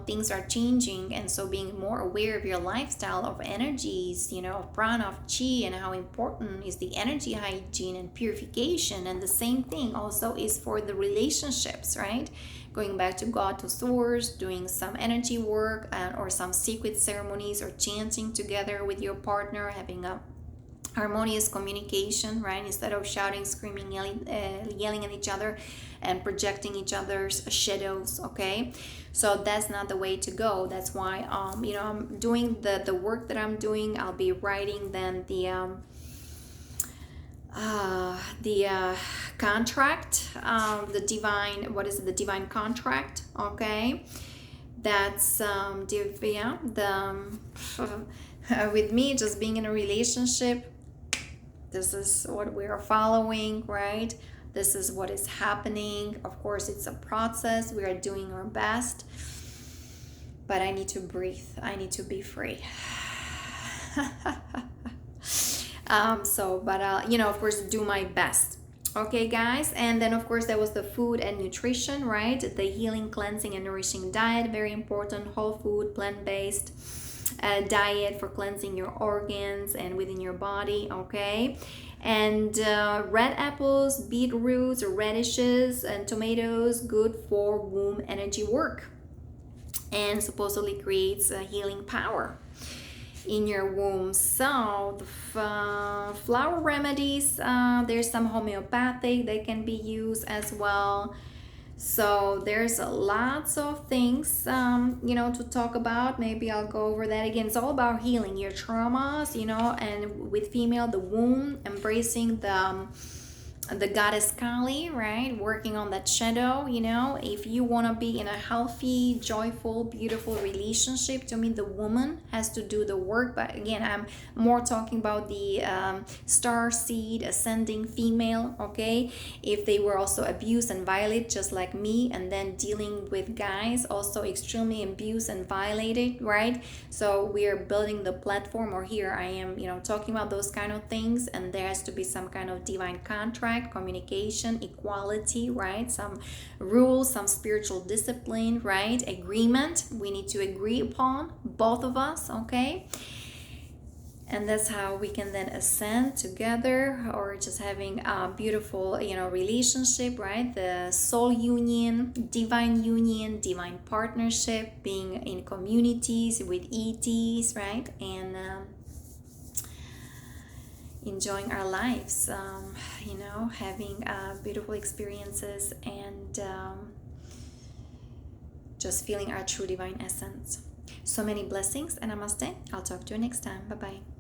things are changing, and so being more aware of your lifestyle, of energies, of prana, of chi, and how important is the energy hygiene and purification. And the same thing also is for the relationships, right? Going back to God, to source, doing some energy work, or some secret ceremonies, or chanting together with your partner, having a harmonious communication, right? Instead of shouting, screaming, yelling at each other and projecting each other's shadows. Okay, so that's not the way to go. That's why I'm doing the work that I'm doing. I'll be writing then the contract, the divine contract. Okay, that's with me, just being in a relationship, this is what we are following, right? This is what is happening. Of course, it's a process. We are doing our best. but I need to breathe. I need to be free. Of course, do my best. Okay, guys. And then, of course, there was the food and nutrition, right? The healing, cleansing, and nourishing diet, very important. Whole food, plant-based diet for cleansing your organs and within your body. Okay. And red apples, beetroots, radishes, and tomatoes, good for womb energy work, and supposedly creates a healing power in your womb. So the flower remedies, there's some homeopathic that can be used as well. So there's lots of things, to talk about. Maybe I'll go over that again. It's all about healing your traumas, and with female, the womb, embracing the goddess Kali, right? Working on that shadow, if you want to be in a healthy, joyful, beautiful relationship, to me, the woman has to do the work. But again, I'm more talking about the star seed, ascending female, okay? If they were also abused and violated, just like me, and then dealing with guys also extremely abused and violated, right? So we are building the platform, or here I am, talking about those kind of things, and there has to be some kind of divine contract, communication, equality, right? Some rules, some spiritual discipline, right? Agreement we need to agree upon, both of us, okay? And that's how we can then ascend together, or just having a beautiful, relationship, right? The soul union, divine partnership, being in communities with ETs, right? And enjoying our lives, having beautiful experiences, and just feeling our true divine essence. So many blessings, and namaste. I'll talk to you next time. Bye-bye.